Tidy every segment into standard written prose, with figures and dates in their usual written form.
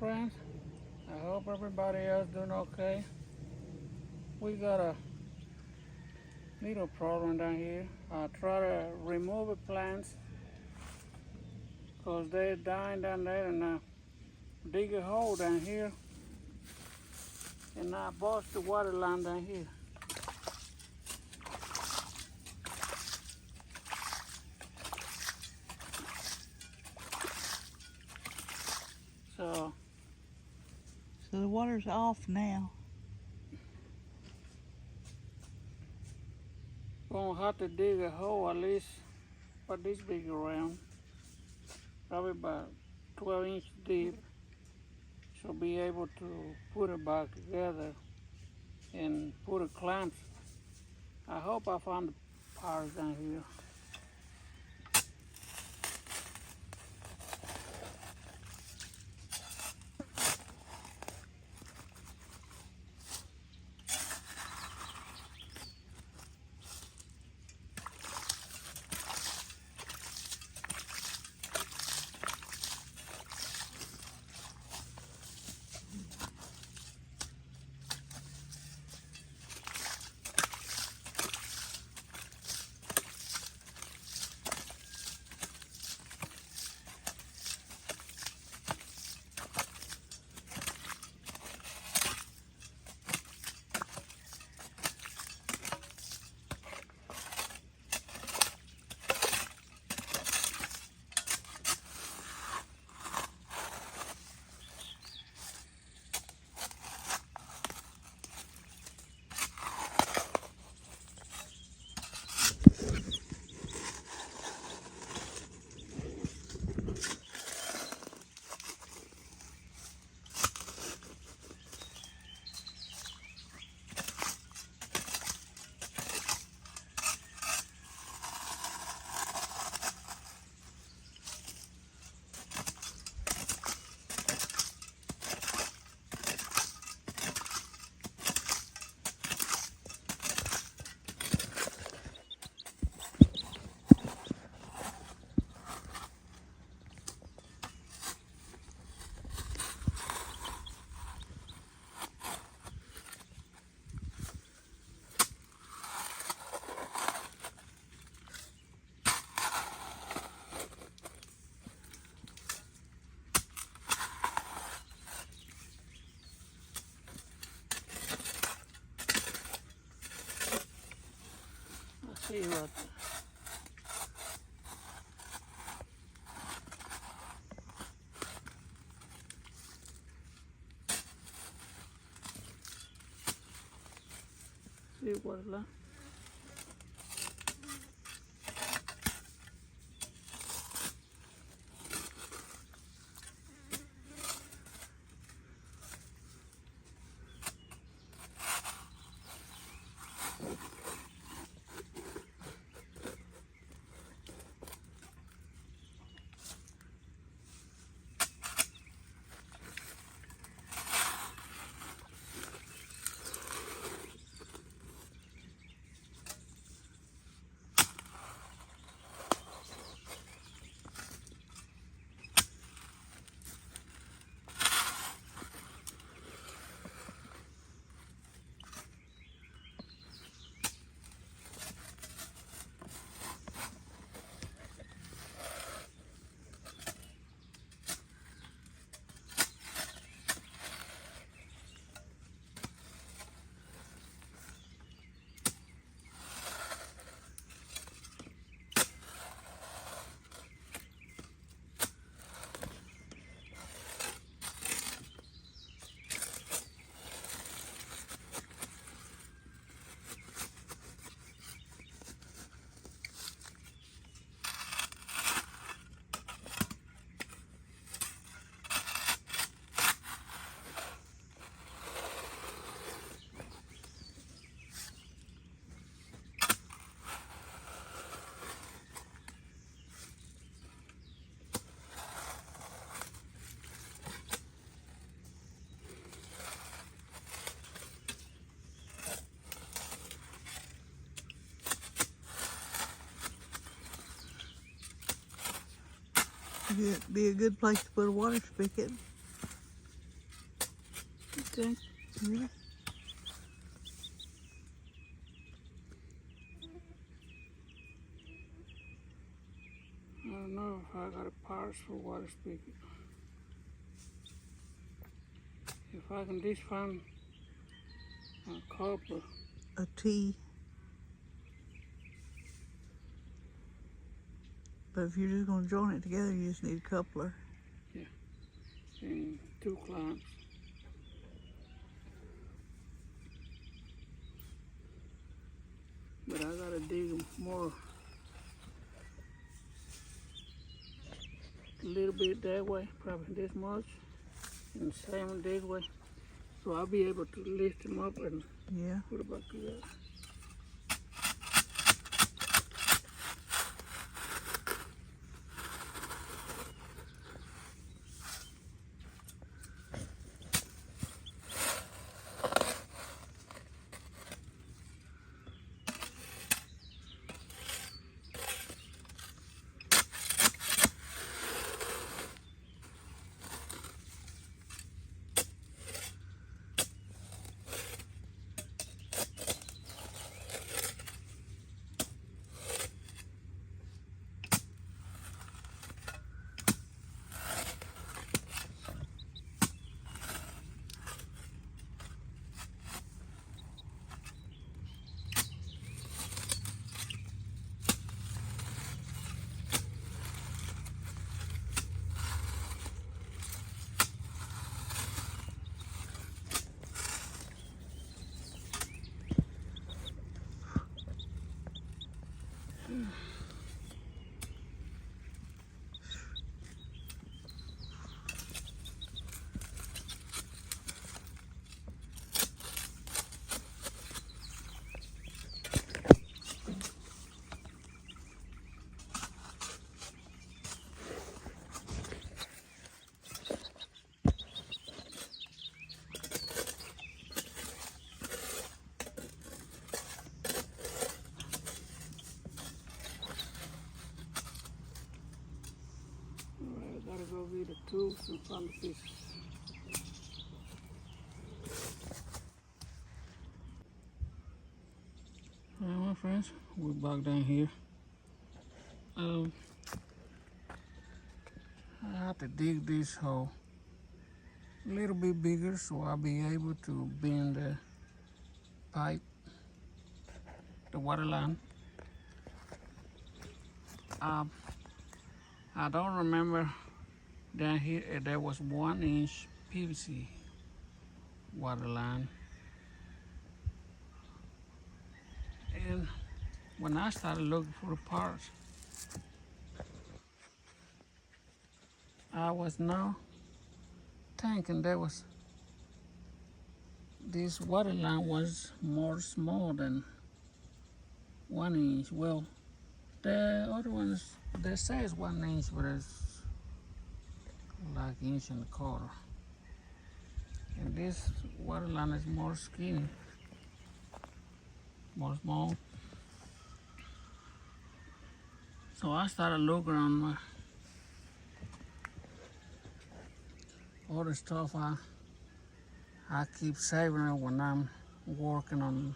friends. I hope everybody else doing okay. We got a little problem down here. I try to remove the plants because they're dying down there, and I dig a hole down here and I bust the water line down here. So the water's off now. Gonna have to dig a hole at least about this big around, probably about 12 inches deep. So be able to put it back together and put a clamp. I hope I found the parts down here. See what left. It'd be a good place to put a water spigot. Really? I don't know if I got a parts for water speaker. If I can just find a copper. A T. But if you're just going to join it together, you just need a coupler. Yeah. And 2 clamps. But I gotta dig more. A little bit that way, probably this much. And same this way. So I'll be able to lift them up and Yeah. put it back together. Alright, I gotta go get the tools and find the pieces. Alright, my friends, we're back down here. I have to dig this hole a little bit bigger so I'll be able to bend the pipe, the water line. I don't remember down here there was 1-inch PVC water line. And when I started looking for the parts, I was now thinking there was this water line was more small than 1 inch. Well, the other ones they say it's 1 inch, but it's like 1.25 inches. And this water line is more skinny, more small. So I started looking on my all the stuff I keep saving it when I'm working on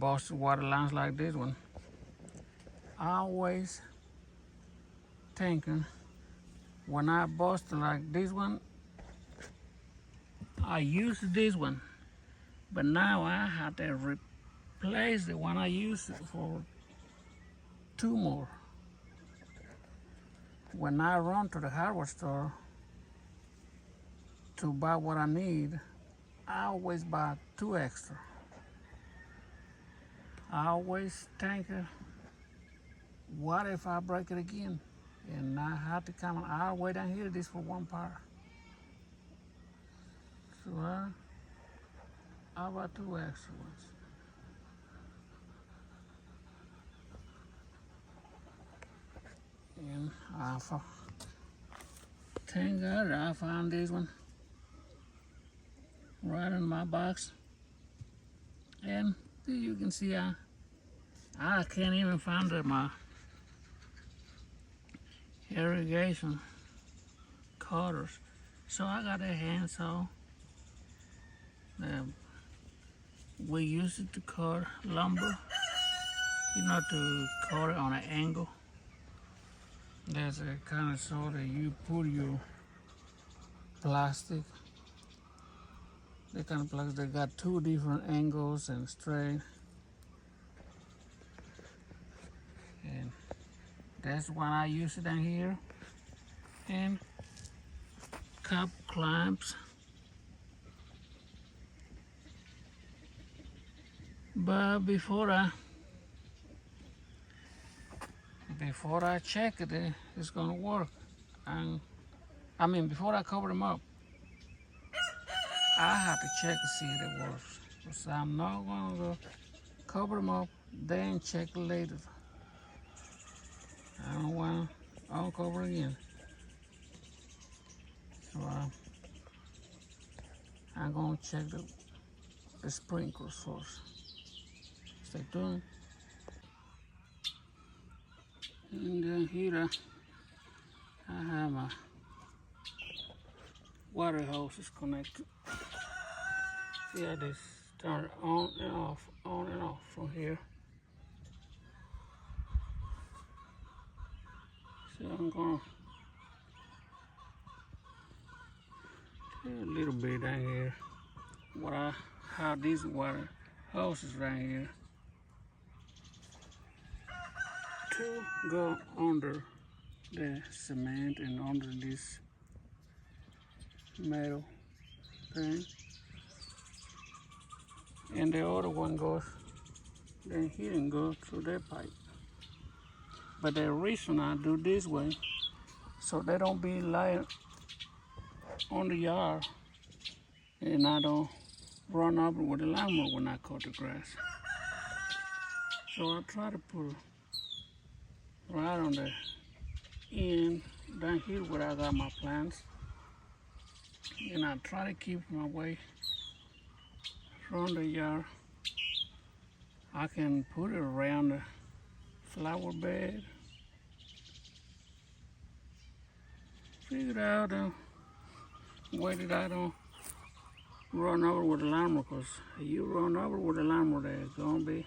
busted water lines like this one. I always thinking when I bust like this one, I used this one, but now I have to replace the one I used for 2 more. When I run to the hardware store to buy what I need, I always buy 2 extra. I always think, what if I break it again? And I have to come all the way down here just for 1 part. So I bought 2 extra ones. And thank God I found this one right in my box. And you can see I can't even find my irrigation cutters. So I got a handsaw Um, we use it to cut lumber, to cut it on an angle. There's a kind of saw that you put your plastic. The kind of plastic that got two different angles and straight. And that's when I use it down here. And cup clamps. But before I check it, it's gonna work. And before I cover them up, I have to check to see if it works. So I'm not gonna go cover them up, then check later. I don't want to uncover again. So I'm gonna check the sprinkler first. Stay tuned. And then here I have my water hoses connected. See, I just turn it on and off from here. So I'm gonna do a little bit down here. How these water hoses right here to go under the cement and under this metal thing. And the other one goes then here and goes through that pipe. But the reason I do this way, so they don't be lying on the yard and I don't run over with the lawnmower when I cut the grass. So I try to put it right on the end down here where I got my plants. And I try to keep my way from the yard. I can put it around the flower bed. Figure out a way that I don't run over with the lawnmower, because if you run over with the lawnmower, there's gonna be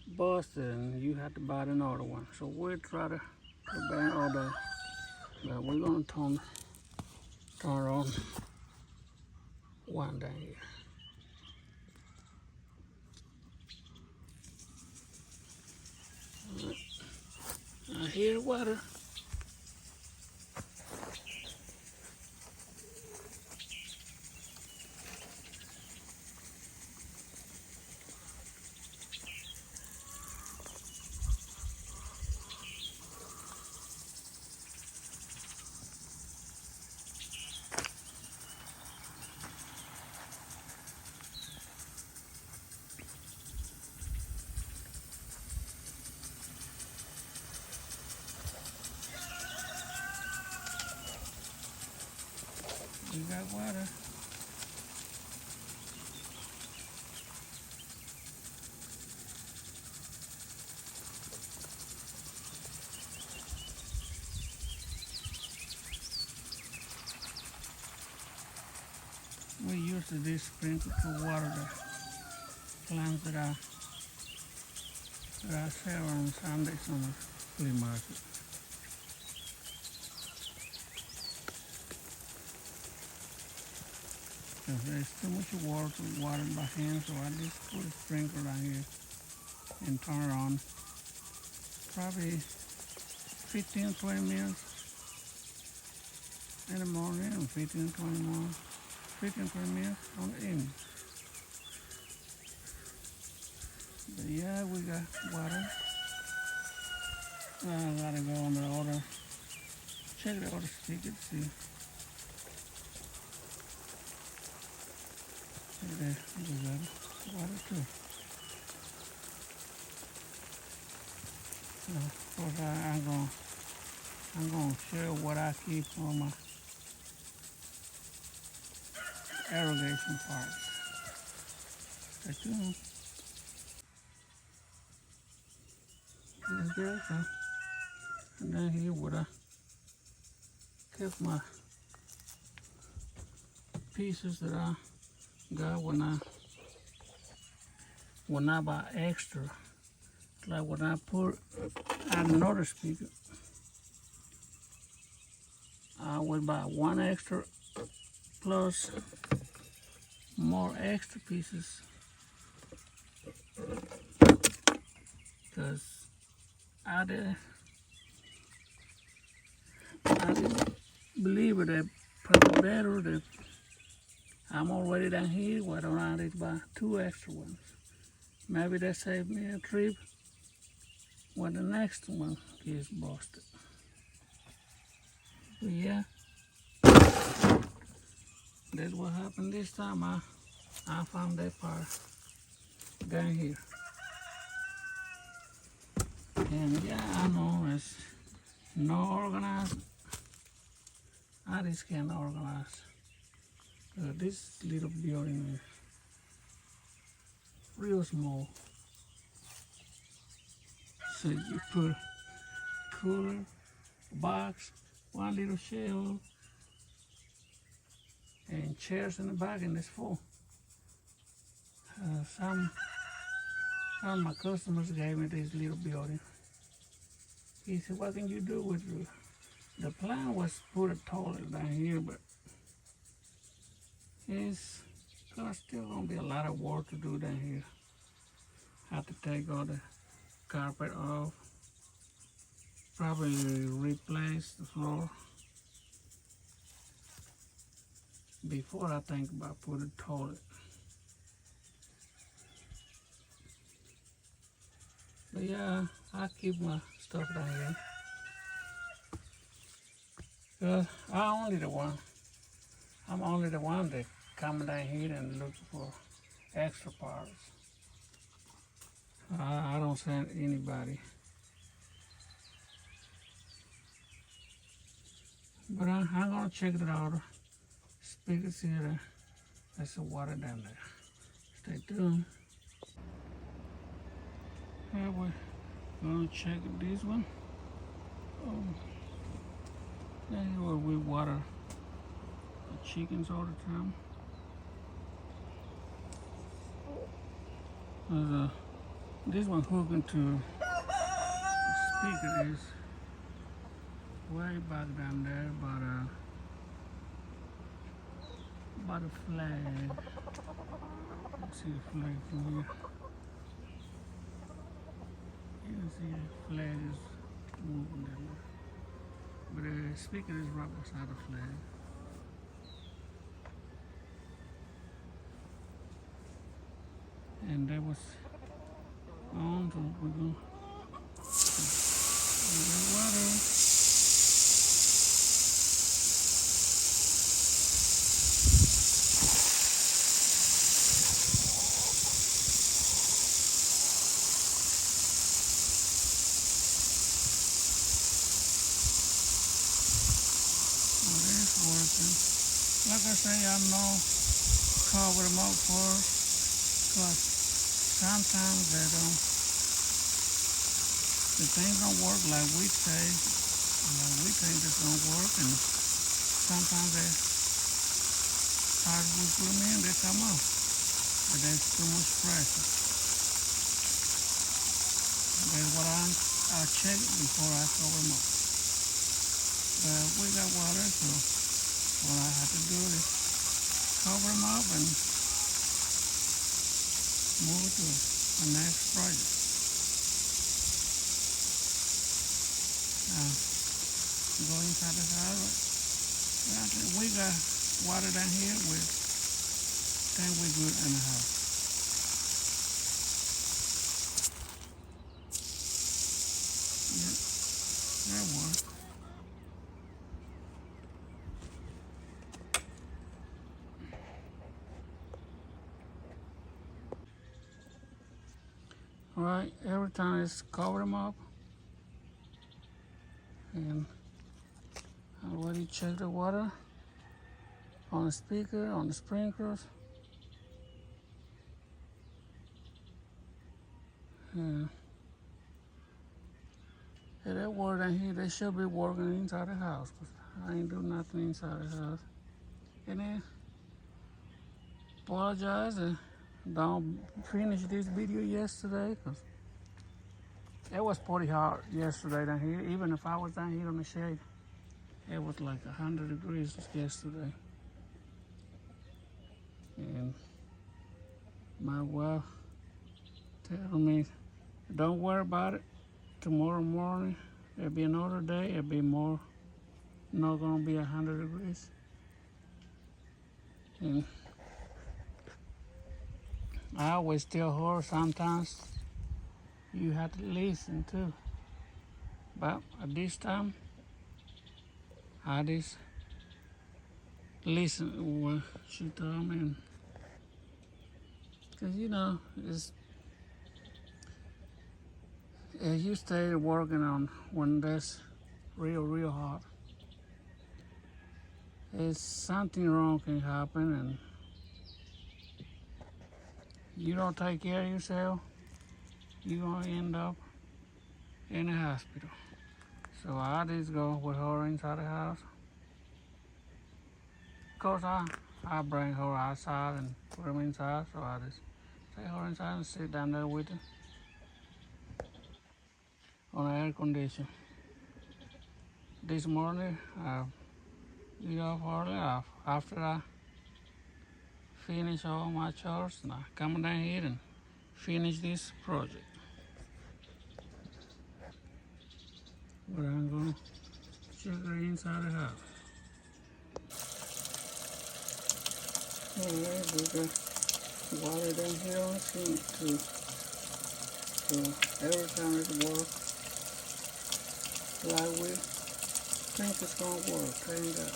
busted and you have to buy another one. So we'll try to ban all that, but we're gonna turn on one down here. I hear water. You got water. We use this sprinkler to water the plants that I sell on Sundays on the flea market. Because there's too much water to water by hand, so I just put a sprinkler down here and turn it on. Probably 15-20 minutes in the morning and 15-20 minutes on the evening. But yeah, we got water. I gotta go on the order, check the order ticket, see. There, we got water too. So, of course, I'm gonna share what I keep on my irrigation parts. Stay tuned. There, so. And down here where I kept my pieces that I got when I buy extra. Like when I put add another speaker, I would buy one extra plus more extra pieces, because I didn't believe it that probably better that I'm already down here. Why don't I need to buy two extra ones? Maybe that saved me a trip when the next one gets busted. But yeah, that's what happened this time. I found that part down here. And yeah, I know it's not organized. I just can't organize. This little building is real small. So you put cooler, box, one little shelf, and chairs in the back, and it's full. Some of my customers gave me this little building. He said, what can you do with it? The plan was to put a toilet down here, but it's still gonna be a lot of work to do down here. Have to take all the carpet off, probably replace the floor before I think about putting a toilet. But yeah, I keep my stuff down here. Cause I'm only the one that come down here and look for extra parts. I don't send anybody. But I'm gonna check it out. Speakers here. There's some water down there. Stay tuned. Yeah, we're gonna check this one. Oh, that's where we water the chickens all the time. This one hooking to the speaker is way back down there, by the flag. Let's see the flag from here. You can see the flag is moving that way. But the speaker is right beside the flag. And that was on, so we're going to water. Like I say, I know cover them up first, because sometimes the things don't work like we say. Like we think it's gonna work, and sometimes the parts we put them in, they come off, but there's too much pressure. That's what I check before I cover them up. But we got water, so what I have to do is cover them up and move to the next project. Go inside the house. We got water down here. We think we're good in the house. Yeah, that works. Alright, every time it's cover them up, and I already checked the water on the speaker, on the sprinklers. Yeah, that water down here, they should be working inside the house, but I ain't doing nothing inside the house. And then apologize and don't finish this video yesterday because it was pretty hot yesterday down here. Even if I was down here on the shade, it was like 100 degrees yesterday. And my wife told me, don't worry about it. Tomorrow morning, it'll be another day. It'll be more, not gonna be 100 degrees. And I always tell her sometimes you have to listen too. But at this time, I just listen to what she told me. Because it's, if you stay working on when that's real hot, it's something wrong can happen, and you don't take care of yourself, you're gonna end up in the hospital. So I just go with her inside the house. Of course, I bring her outside and put her inside, so I just take her inside and sit down there with her on the air condition. This morning, I get off early after I finish all my chores, and I come down here and finish this project. But I'm gonna check her inside the house. Alright, we got water down here on the sink too. So every time it works like we think it's gonna work, thank God.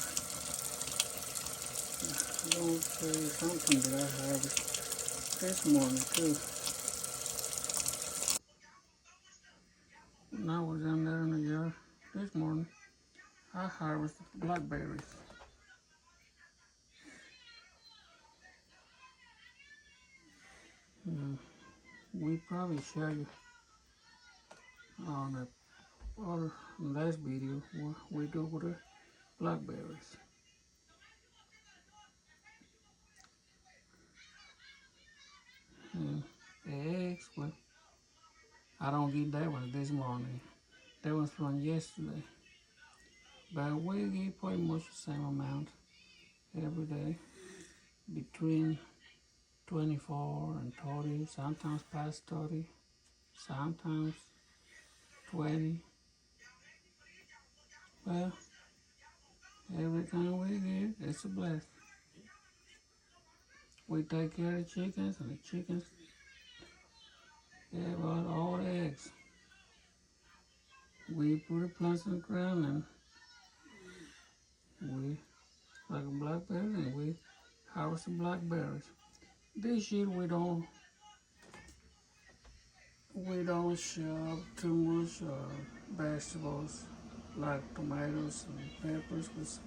I'm gonna show you something that I harvested this morning too. When I was down there in the yard this morning, I harvested blackberries. We probably show you on the other last video what we do with the blackberries. And the eggs, well, I don't get that one this morning. That was from yesterday. But we get pretty much the same amount every day, between 24 and 30, sometimes past 30, sometimes 20. Well, every time we get, it's a blessing. We take care of the chickens, and the chickens give us all the eggs. We put the plants in the ground, and we like a blackberry, and we harvest the blackberries. This year we don't shop too much vegetables like tomatoes and peppers, because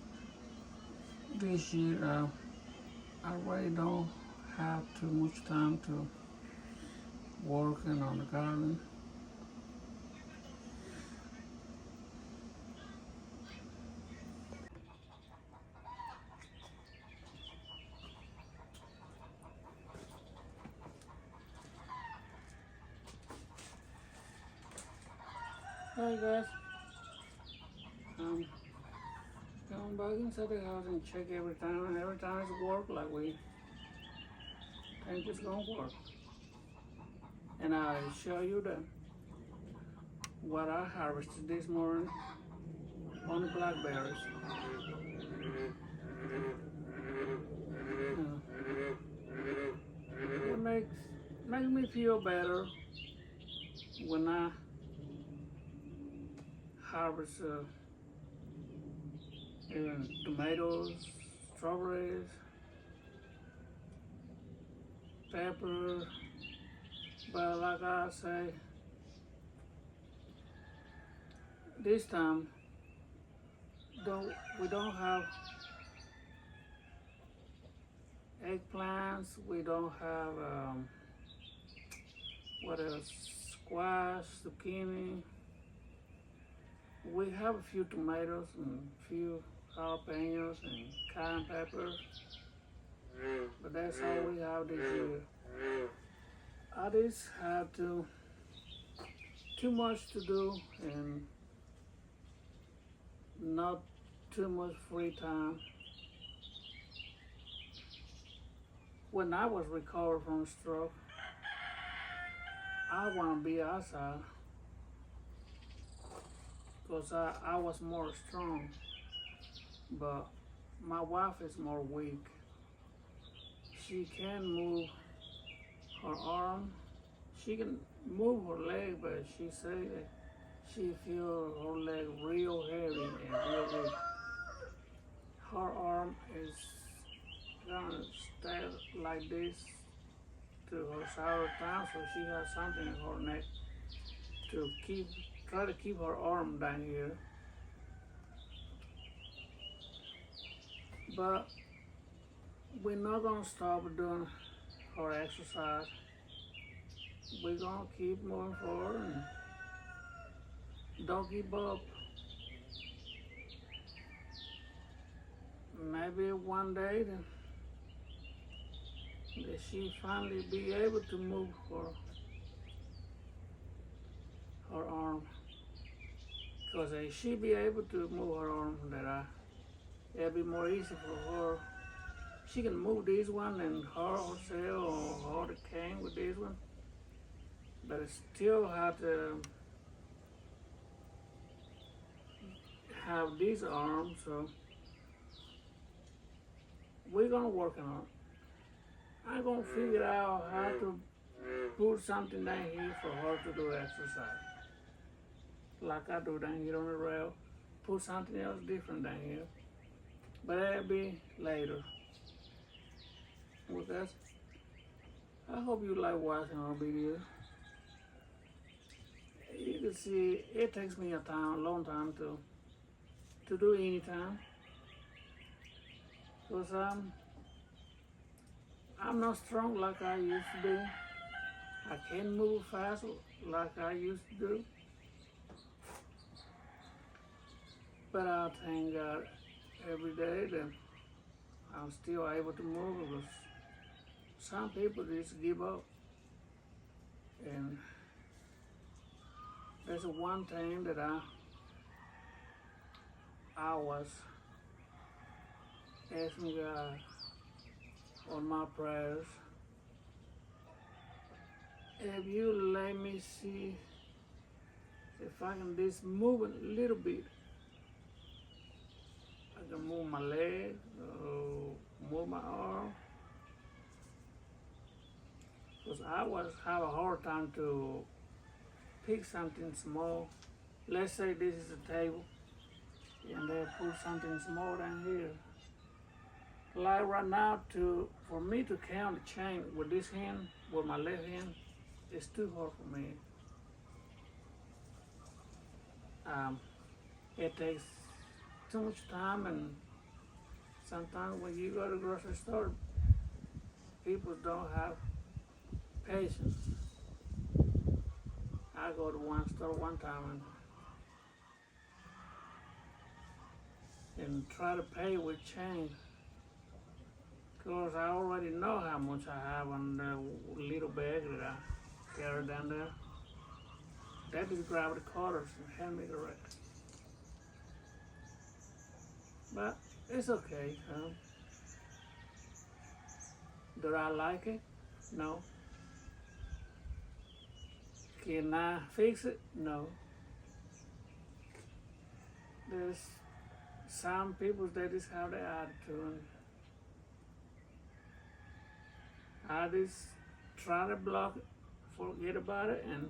this year I really don't have too much time to working on the garden. Hi guys, going back inside the house and check every time it's work like we think it's gonna work. And I show you what I harvested this morning on the blackberries. It makes me feel better when I harvest even tomatoes, strawberries, pepper. But like I say, this time we don't have eggplants. We don't have what else? Squash, zucchini. We have a few tomatoes and a few jalapenos and cayenne peppers. But that's all we have this year. I just have too much to do and not too much free time. When I was recovered from a stroke, I want to be outside because I was more strong, but my wife is more weak. She can move her arm, she can move her leg, but she said that she feel her leg real heavy and real weak. Her arm is gonna stay like this to her side of the time, so she has something in her neck to try to keep her arm down here. But we're not gonna stop doing her exercise. We're gonna keep moving forward and don't give up. Maybe one day that she finally be able to move her arm. Because if she be able to move her arm, it'll be more easy for her. She can move this one and her herself or hold the cane with this one, but it still have to have this arm, so we're gonna work on it. I'm gonna figure out how to put something down here for her to do exercise. Like I do down here on the rail, put something else different down here. But that'll be later. With that, I hope you like watching our video. You can see it takes me a long time to do anytime. Because I'm not strong like I used to be. I can't move fast like I used to do. But I thank God every day that I'm still able to move because some people just give up. And that's one thing that I was asking God on my prayers. If you let me see if I can just move a little bit, I can move my leg, move my arm. Because I was have a hard time to pick something small. Let's say this is a table, and they put something small down here. Like right now, for me to count the chain with this hand, with my left hand, it's too hard for me. It takes too much time, and sometimes when you go to the grocery store, people don't have patience. I go to one store one time and try to pay with change. Because I already know how much I have on the little bag that I carry down there. They just grab the quarters and hand me the rest. But it's okay. Do I like it? No. Can I fix it? No. There's some people that just have the attitude. I just try to block it, forget about it, and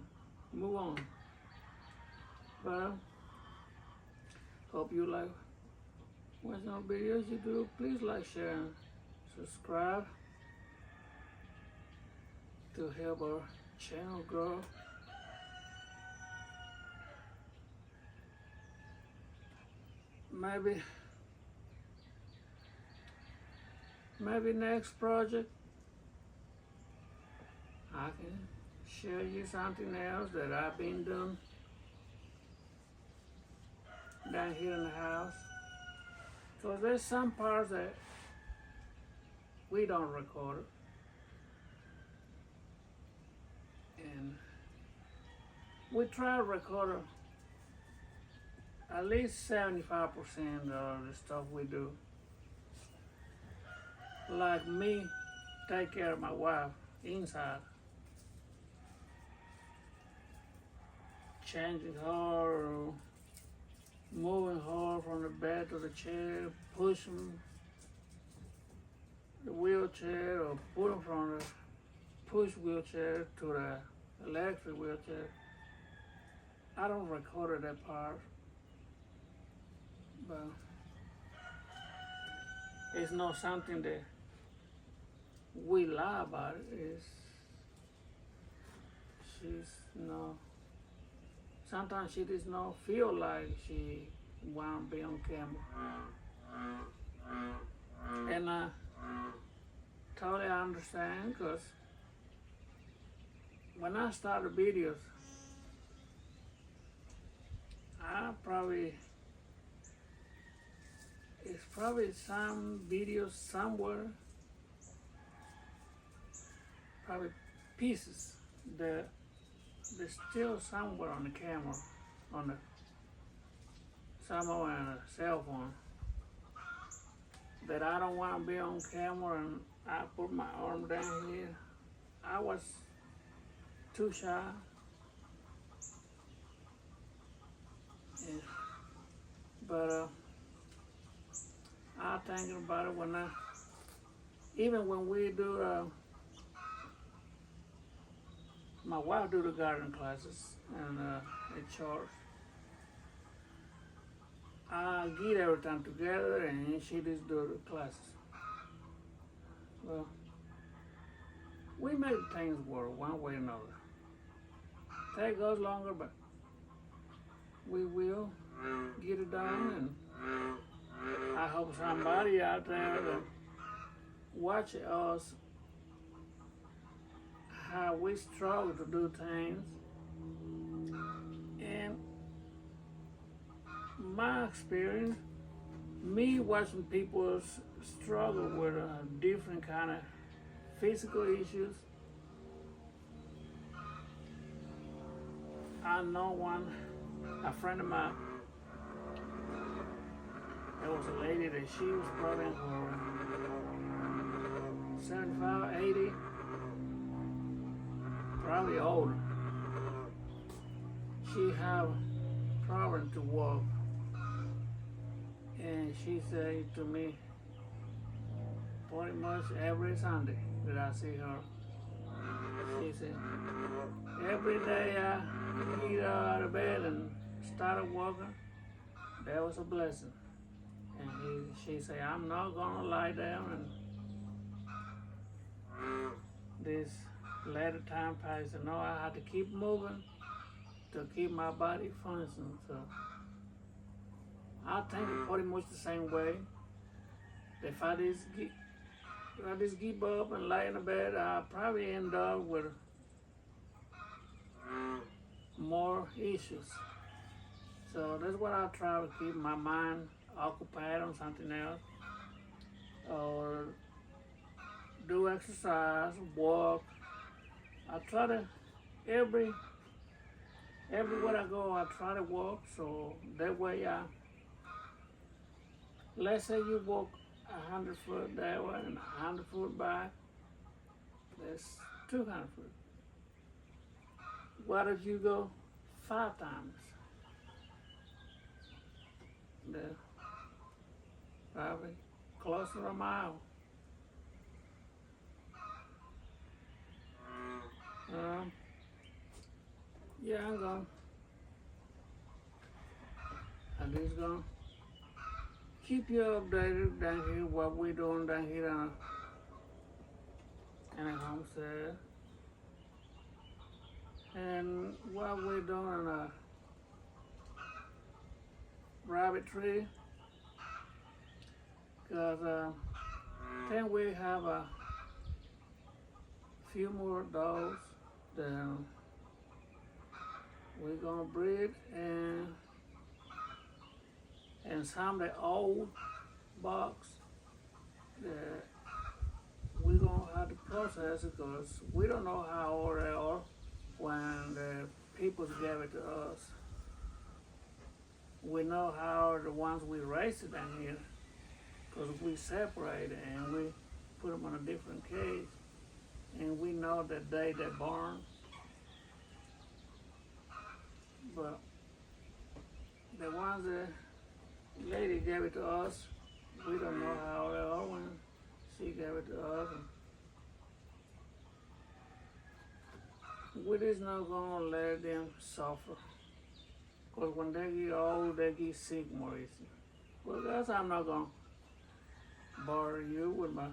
move on. But hope you like watching our videos. You do, please like, share, and subscribe to help our channel grow. Maybe next project I can share you something else that I've been doing down here in the house. Because there's some parts that we don't record it. And we try to record at least 75% of the stuff we do. Like me, take care of my wife inside, changing her, moving her from the bed to the chair, pushing the wheelchair, or putting from the push wheelchair to the electric wheelchair. I don't record that part, but it's not something that we lie about it. She's no. Sometimes she does not feel like she want to be on camera, and I totally understand, because when I started videos, it's probably some videos somewhere, probably pieces that they're still somewhere on the camera, on the somewhere on a cell phone, that I don't want to be on camera, and I put my arm down here. I was too shy. Yeah. But I thinking about it even when we do, my wife do the garden classes and at church. I get everything together and she just do the classes. Well, we make things work one way or another. Take us longer, but we will get it done, and I hope somebody out there that watch us, how we struggle to do things. And my experience, me watching people struggle with different kind of physical issues. I know a friend of mine, there was a lady that she was probably in her 75, 80, probably older. She have problem to walk, and she said to me pretty much every Sunday that I see her, she said, every day I get out of bed and started walking, that was a blessing. And she said, I'm not gonna lie down and this later time passed. No, I had to keep moving to keep my body functioning. So I think it's pretty much the same way. If I just get up and lay in the bed, I'll probably end up with more issues. So that's what I try to keep my mind occupied on something else, or do exercise, walk. I try to everywhere I go, I try to walk, so that way let's say you walk 100 foot that way and 100 foot back, that's 200 foot. What if you go 5 times? That's probably close to a mile. Yeah, I'm just gonna keep you updated down here, what we're doing down here in the homestead, and what we're doing in a rabbit tree, because then we have a few more dogs that we're gonna breed, and some of the old bucks that process because we don't know how old they are when the people gave it to us. We know how the ones we raised down here because we separate and we put them in a different cage, and we know the day they're born. But the ones that lady gave it to us, we don't know how they are when she gave it to us. And we just not gonna let them suffer. Because when they get old, they get sick more easy. Well, guys, I'm not gonna bother you with my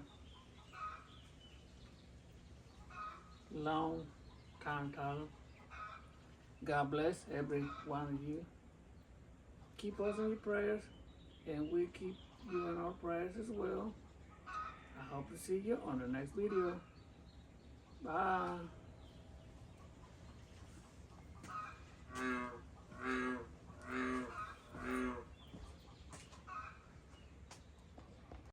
long time talking. God bless every one of you. Keep us in your prayers, and we keep you in our prayers as well. I hope to see you on the next video. Bye.